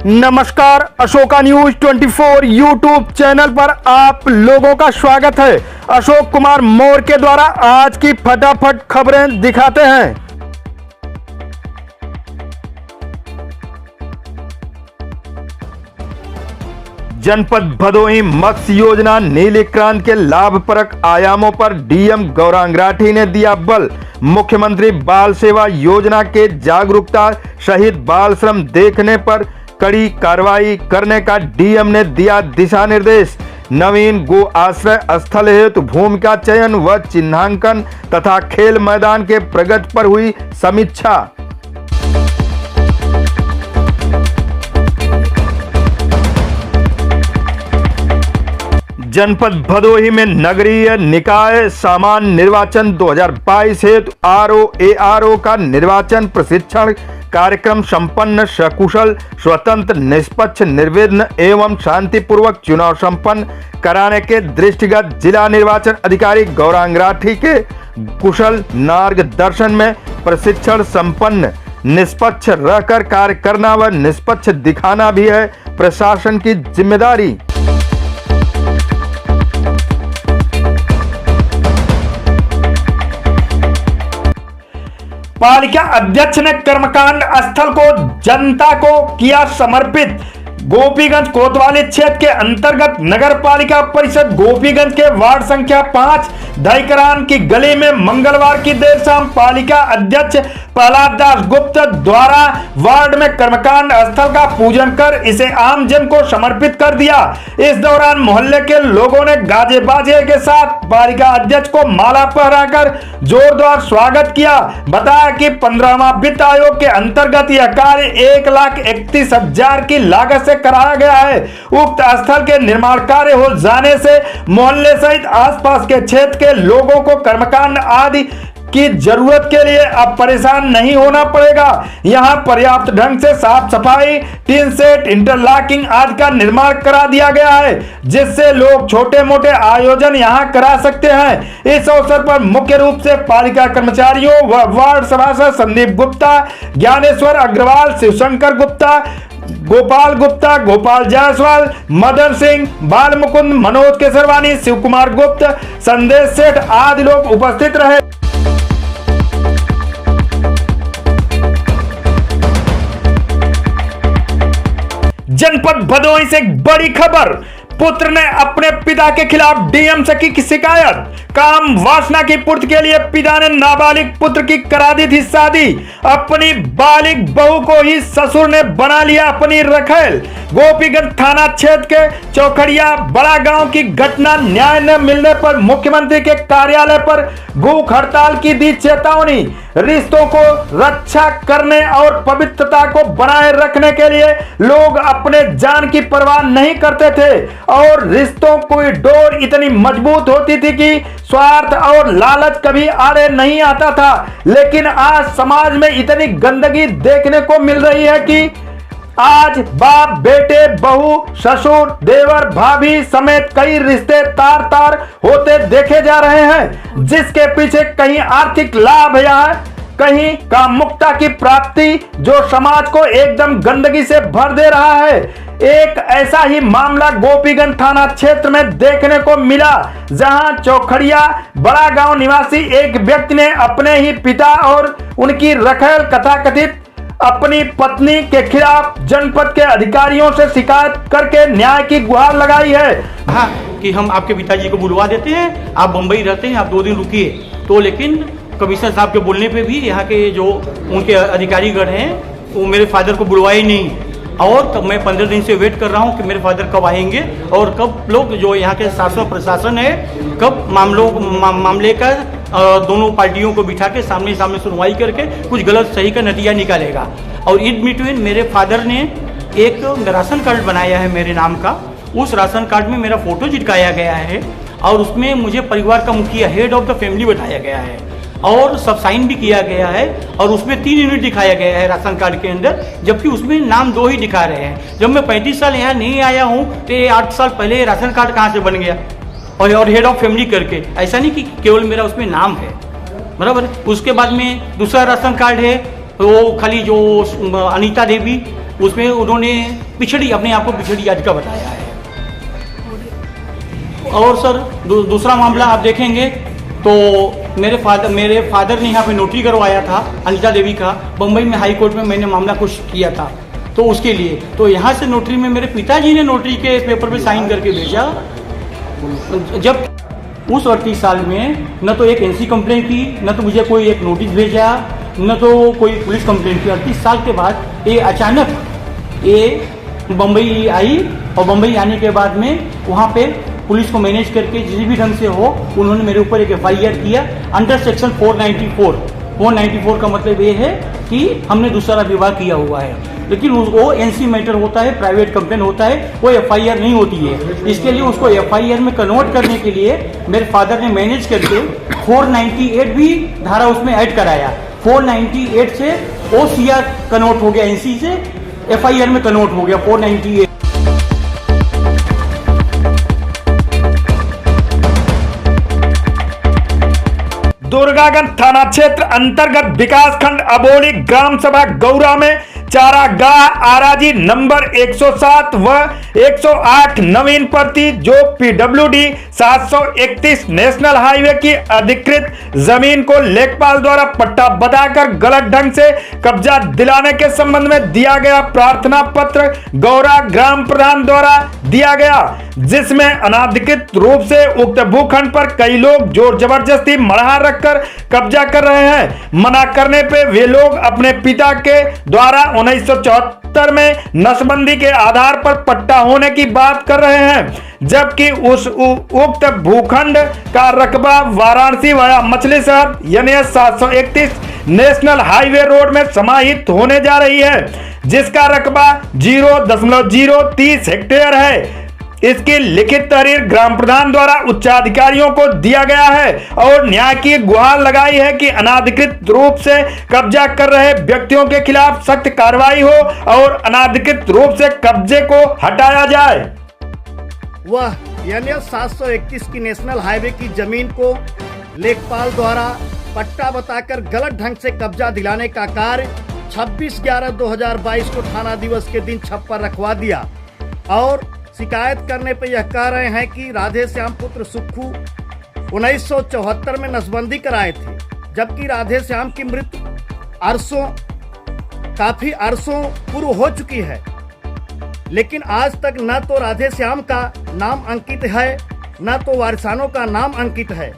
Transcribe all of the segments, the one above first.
नमस्कार, Ashoka news 24 YouTube channel पर आप लोगों का स्वागत है। अशोक कुमार मौर्य के द्वारा आज की फटाफट खबरें दिखाते हैं। जनपद भदोही मत्स्य योजना नीली क्रांति के लाभप्रद आयामों पर डीएम गौरांग राठी ने दिया बल। मुख्यमंत्री बाल सेवा योजना के जागरूकता सहित बाल श्रम देखने पर कड़ी कार्रवाई करने का डीएम ने दिया दिशा निर्देश। नवीन गो आश्रय स्थल हेतु भूमि का चयन व चिन्हांकन तथा खेल मैदान के प्रगति पर हुई समीक्षा। जनपद भदोही में नगरीय निकाय सामान्य निर्वाचन 2022 हेतु आरओ का निर्वाचन प्रशिक्षण कार्यक्रम संपन्न। सकुशल, स्वतंत्र, निष्पक्ष, निर्विघ्न एवं शांतिपूर्वक चुनाव संपन्न कराने के दृष्टिगत जिला निर्वाचन अधिकारी गौरांग राठी के कुशल मार्गदर्शन में प्रशिक्षण संपन्न। निष्पक्ष रहकर कार्य करना व निष्पक्ष दिखाना भी है प्रशासन की जिम्मेदारी। पालिका अध्यक्ष ने कर्मकांड स्थल को जनता को किया समर्पित। गोपीगंज कोतवाली क्षेत्र के अंतर्गत नगर पालिका परिषद गोपीगंज के वार्ड संख्या 5 दहीकरान की गली में मंगलवार की देर शाम पालिका अध्यक्ष प्रहलाद दास गुप्ता द्वारा वार्ड में कर्मकांड स्थल का पूजन कर इसे आम जन को समर्पित कर दिया। इस दौरान मोहल्ले के लोगों ने गाजे बाजे के साथ पालिका अध्यक्ष को माला पहनाकर जोरदार स्वागत किया। बताया कि 15वां वित्त आयोग के अंतर्गत यह कार्य 1,31,000 की लागत से कराया गया है। उक्त स्थल के निर्माण कार्य हो जाने से मोहल्ले सहित आसपास के क्षेत्र के लोगों को कर्मकांड आदि की जरूरत के लिए अब परेशान नहीं होना पड़ेगा। यहां पर्याप्त ढंग से साफ सफाई, टीन सेट, इंटरलॉकिंग आदि का निर्माण करा दिया गया है, जिससे लोग छोटे मोटे आयोजन यहां करा सकते हैं। इस अवसर पर मुख्य रूप से पालिका कर्मचारियों व वार्ड सभासद संदीप गुप्ता, ज्ञानेश्वर अग्रवाल, शिवशंकर गुप्ता, गोपाल गुप्ता, गोपाल जायसवाल, मदन सिंह, बाल मुकुंद, मनोज केसरवानी, शिव कुमार गुप्त, संदेश सेठ आदि लोग उपस्थित रहे। जनपद भदोही से एक बड़ी खबर। पुत्र ने अपने पिता के खिलाफ डीएम से की शिकायत। काम वासना की पूर्ति के लिए पिता ने नाबालिग पुत्र की करा दी थी शादी। अपनी बालिग बहू को ही ससुर ने बना लिया अपनी रखेल। गोपीगंज थाना क्षेत्र के चौखड़िया बड़ा गांव की घटना। न्याय न मिलने पर मुख्यमंत्री के कार्यालय पर भूख हड़ताल की दी चेतावनी। रिश्तों को रक्षा करने और पवित्रता को बनाए रखने के लिए लोग अपने जान की परवाह नहीं करते थे और रिश्तों की डोर इतनी मजबूत होती थी कि स्वार्थ और लालच कभी आड़े नहीं आता था। लेकिन आज समाज में इतनी गंदगी देखने को मिल रही है कि आज बाप बेटे, बहू, ससुर, देवर, भाभी समेत कई रिश्ते तार तार होते देखे जा रहे हैं, जिसके पीछे कहीं आर्थिक लाभ या कहीं कामुकता की प्राप्ति, जो समाज को एकदम गंदगी से भर दे रहा है। एक ऐसा ही मामला गोपीगंज थाना क्षेत्र में देखने को मिला, जहां चौखड़िया बड़ा गांव निवासी एक व्यक्ति ने अपने ही पिता और उनकी रखेल कथाकथित अपनी पत्नी के खिलाफ जनपद के अधिकारियों से शिकायत करके न्याय की गुहार लगाई है। हाँ, कि हम आपके पिताजी को बुलवा देते हैं, आप बंबई रहते हैं, आप 2 दिन रुकिए। तो लेकिन कमिश्नर साहब के बोलने पे भी यहाँ के जो उनके अधिकारीगण हैं वो मेरे फादर को बुलवाए नहीं। और तब मैं 15 दिन से वेट कर रहा हूँ कि मेरे फादर कब आएंगे और कब लोग जो यहाँ के शासन प्रशासन है कब मामले का दोनों पार्टियों को बिठा के सामने सामने सुनवाई करके कुछ गलत सही का नतीजा निकालेगा। और इन बिटवीन मेरे फादर ने एक राशन कार्ड बनाया है मेरे नाम का। उस राशन कार्ड में मेरा फोटो चिपकाया गया है और उसमें मुझे परिवार का मुखिया, हेड ऑफ द फैमिली बताया गया है और सब साइन भी किया गया है। और उसमें 3 यूनिट दिखाया गया है राशन कार्ड के अंदर, जबकि उसमें नाम 2 ही दिखा रहे हैं। जब मैं 35 साल यहाँ नहीं आया हूँ तो ये 8 साल पहले राशन कार्ड कहाँ से बन गया और हेड ऑफ फैमिली करके। ऐसा नहीं कि केवल मेरा उसमें नाम है, बराबर। उसके बाद में दूसरा राशन कार्ड है वो खाली जो अनीता देवी, उसमें उन्होंने पिछड़ी, अपने आप को पिछड़ी जाति का बताया है। और सर दूसरा मामला आप देखेंगे तो मेरे फादर ने यहाँ पे नोटरी करवाया था अनिता देवी का, बम्बई में हाई कोर्ट में मैंने मामला कुछ किया था तो उसके लिए, तो यहाँ से नोटरी में मेरे पिताजी ने नोटरी के पेपर पे साइन करके भेजा। जब उस 38 साल में न तो एक एनसी कंप्लेंट की, न तो मुझे कोई एक नोटिस भेजा, न तो कोई पुलिस कंप्लेंट की। 38 साल के बाद ये अचानक ये बम्बई आई और बम्बई आने के बाद में वहाँ पे पुलिस को मैनेज करके जिस भी ढंग से हो उन्होंने मेरे ऊपर एक FIR किया अंडर सेक्शन 494 का मतलब ये है कि हमने दूसरा विवाह किया हुआ है, लेकिन वो एनसी मैटर होता है, प्राइवेट कंप्लेन होता है, वो FIR नहीं होती है। इसके लिए उसको FIR में कन्वर्ट करने के लिए मेरे फादर ने मैनेज करके 498 भी धारा उसमें ऐड कराया। 498 से OCR कन्वर्ट हो गया, NC से FIR में कन्वर्ट हो गया 498। दुर्गागंज थाना क्षेत्र अंतर्गत विकासखंड अबोली ग्राम सभा गौरा में चारागाह आराजी नंबर 107 व 108 नवीन प्रति जो PWD 731 नेशनल हाईवे की अधिकृत जमीन को लेखपाल द्वारा पट्टा बताकर गलत ढंग से कब्जा दिलाने के संबंध में दिया गया प्रार्थना पत्र गौरा ग्राम प्रधान द्वारा दिया गया, जिसमें अनाधिकृत रूप से उक्त भूखंड पर कई लोग जोर जबरदस्ती मढ़ा रखकर कब्जा कर रहे हैं। मना करने पे वे लोग अपने पिता के द्वारा 1974 में नसबंदी के आधार पर पट्टा होने की बात कर रहे हैं, जबकि उस उक्त भूखंड का रकबा वाराणसी वाया मछली शहर NH 731 नेशनल हाईवे रोड में समाहित होने जा रही है, जिसका रकबा 0.030 हेक्टेयर है। इसकी लिखित तहरीर ग्राम प्रधान द्वारा उच्चाधिकारियों को दिया गया है और न्याय की गुहार लगाई है कि अनाधिकृत रूप से कब्जा कर रहे व्यक्तियों के खिलाफ सख्त कार्रवाई हो और अनाधिकृत रूप से कब्जे को हटाया जाए। वह NH 731 की नेशनल हाईवे की जमीन को लेखपाल द्वारा पट्टा बताकर गलत ढंग से कब्जा दिलाने का कार्य 26/11/2022 को थाना दिवस के दिन छप्पर रखवा दिया और शिकायत करने पर यह कह रहे हैं कि राधे श्याम पुत्र सुक्खू 1974 में नसबंदी कराए थे, जबकि राधे श्याम की मृत्यु काफी अरसों पूर्व हो चुकी है, लेकिन आज तक न तो राधे श्याम का नाम अंकित है न तो वारिसानों का नाम अंकित है।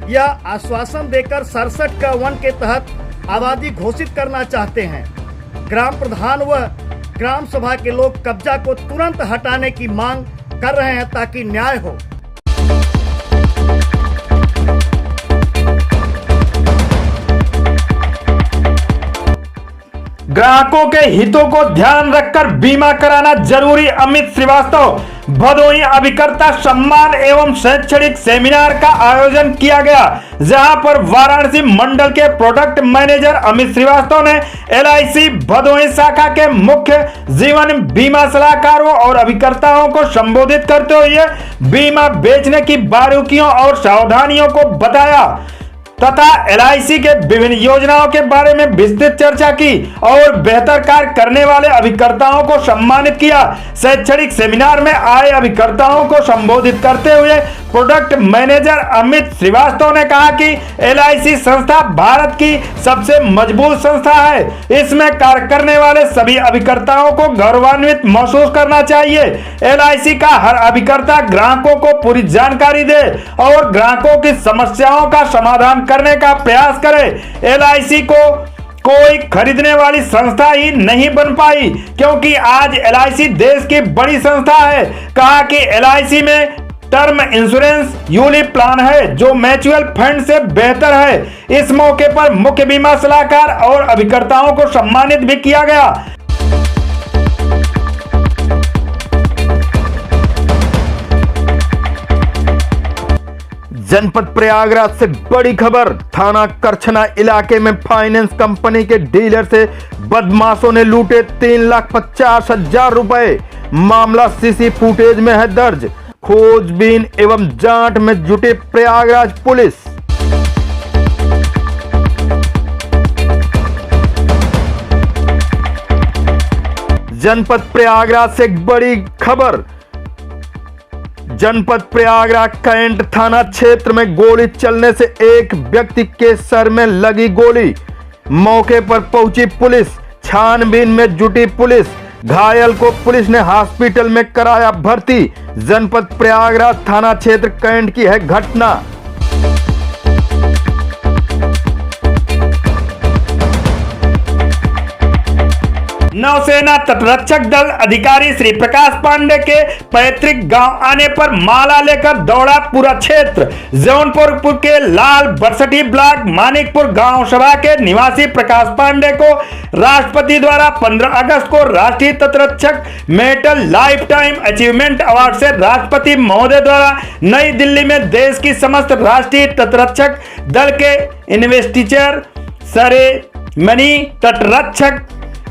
यह आश्वासन देकर 67 के तहत आबादी घोषित करना चाहते हैं। ग्राम प्रधान व ग्राम सभा के लोग कब्जा को तुरंत हटाने की मांग कर रहे हैं ताकि न्याय हो। ग्राहकों के हितों को ध्यान रखकर बीमा कराना जरूरी। अमित श्रीवास्तव। भदोही अभिकर्ता सम्मान एवं शैक्षणिक सेमिनार का आयोजन किया गया, जहां पर वाराणसी मंडल के प्रोडक्ट मैनेजर अमित श्रीवास्तव ने LIC भदोही शाखा के मुख्य जीवन बीमा सलाहकारों और अभिकर्ताओं को संबोधित करते हुए बीमा बेचने की बारीकियों और सावधानियों को बताया तथा LIC के विभिन्न योजनाओं के बारे में विस्तृत चर्चा की और बेहतर कार्य करने वाले अभिकर्ताओं को सम्मानित किया। शैक्षणिक सेमिनार में आए अभिकर्ताओं को संबोधित करते हुए प्रोडक्ट मैनेजर अमित श्रीवास्तव ने कहा कि LIC संस्था भारत की सबसे मजबूत संस्था है। इसमें कार्य करने वाले सभी अभिकर्ताओं को गौरवान्वित महसूस करना चाहिए। LIC का हर अभिकर्ता ग्राहकों को पूरी जानकारी दे और ग्राहकों की समस्याओं का समाधान करने का प्रयास करे। LIC को कोई खरीदने वाली संस्था ही नहीं बन पाई, क्योंकि आज LIC देश की बड़ी संस्था है। कहा कि LIC में टर्म इंश्योरेंस यूलिप प्लान है जो म्यूचुअल फंड से बेहतर है। इस मौके पर मुख्य बीमा सलाहकार और अभिकर्ताओं को सम्मानित भी किया गया। जनपद प्रयागराज से बड़ी खबर। थाना करछना इलाके में फाइनेंस कंपनी के डीलर से बदमाशों ने लूटे 3,50,000 रुपए। मामला सीसी फुटेज में है दर्ज। खोजबीन एवं जांच में जुटी प्रयागराज पुलिस। जनपद प्रयागराज से एक बड़ी खबर। जनपद प्रयागराज कैंट थाना क्षेत्र में गोली चलने से एक व्यक्ति के सर में लगी गोली। मौके पर पहुंची पुलिस, छानबीन में जुटी पुलिस। घायल को पुलिस ने हॉस्पिटल में कराया भर्ती। जनपद प्रयागराज थाना क्षेत्र कैंट की है घटना। नौसेना तटरक्षक दल अधिकारी श्री प्रकाश पांडे के पैतृक गांव आने पर माला लेकर दौड़ा पूरा क्षेत्र। जौनपुर के लाल बरसठी ब्लॉक मानिकपुर गांव सभा के निवासी प्रकाश पांडे को राष्ट्रपति द्वारा 15 अगस्त को राष्ट्रीय तटरक्षक medal life time achievement award से राष्ट्रपति महोदय द्वारा नई दिल्ली में देश की समस्त राष्ट्रीय तटरक्षक दल के इन्वेस्टिचर सेरेमनी तटरक्षक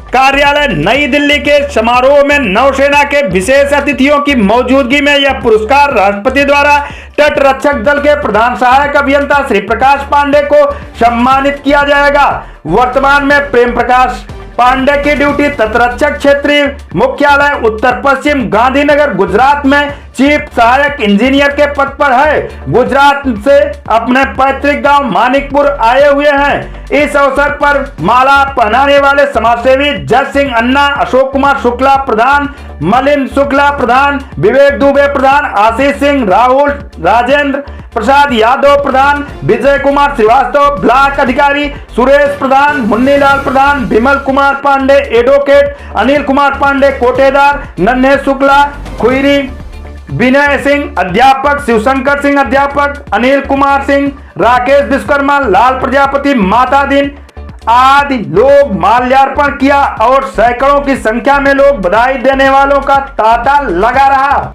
कार्यालय नई दिल्ली के समारोह में नौसेना के विशेष अतिथियों की मौजूदगी में यह पुरस्कार राष्ट्रपति द्वारा तटरक्षक दल के प्रधान सहायक अभियंता श्री प्रकाश पांडे को सम्मानित किया जाएगा। वर्तमान में प्रेम प्रकाश पांडे की ड्यूटी तटरक्षक क्षेत्रीय मुख्यालय उत्तर पश्चिम गांधीनगर गुजरात में चीफ सहायक इंजीनियर के पद पर है। गुजरात से अपने पैतृक गांव मानिकपुर आए हुए हैं। इस अवसर पर माला पहनाने वाले समाजसेवी जज सिंह अन्ना, अशोक कुमार शुक्ला प्रधान, मलिन शुक्ला प्रधान, विवेक दुबे प्रधान, आशीष सिंह, राहुल राजेंद्र प्रसाद यादव प्रधान, विजय कुमार श्रीवास्तव ब्लॉक अधिकारी, सुरेश प्रधान, मुन्नीलाल प्रधान, विमल कुमार पांडे एडवोकेट, अनिल कुमार पांडे कोटेदार, नन्हे शुक्ला खुईरी, विनय सिंह अध्यापक, शिवशंकर सिंह अध्यापक, अनिल कुमार सिंह, राकेश विश्वकर्मा, लाल प्रजापति, माता दिन आदि लोग माल्यार्पण किया और सैकड़ों की संख्या में लोग बधाई देने वालों का तांता लगा रहा।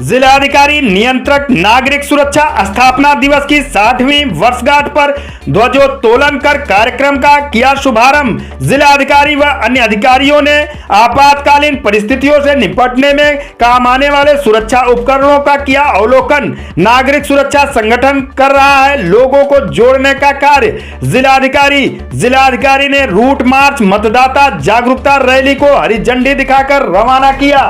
जिलाधिकारी नियंत्रक नागरिक सुरक्षा स्थापना दिवस की 60वीं वर्षगांठ पर ध्वजोत्तोलन कर कार्यक्रम का किया शुभारंभ। जिलाधिकारी व अन्य अधिकारियों ने आपातकालीन परिस्थितियों से निपटने में काम आने वाले सुरक्षा उपकरणों का किया अवलोकन। नागरिक सुरक्षा संगठन कर रहा है लोगों को जोड़ने का कार्य। जिलाधिकारी ने रूट मार्च मतदाता जागरूकता रैली को हरी झंडी दिखाकर रवाना किया।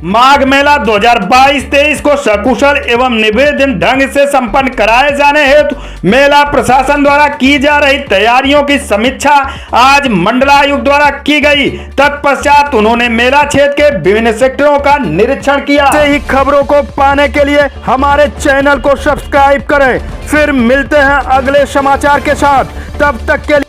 माघ मेला 2022-23 को सकुशल एवं निर्विघ्न ढंग से संपन्न कराए जाने हेतु मेला प्रशासन द्वारा की जा रही तैयारियों की समीक्षा आज मंडलायुक्त द्वारा की गई। तत्पश्चात उन्होंने मेला क्षेत्र के विभिन्न सेक्टरों का निरीक्षण किया। ऐसे ही खबरों को पाने के लिए हमारे चैनल को सब्सक्राइब करें। फिर मिलते हैं अगले समाचार के साथ, तब तक के लिए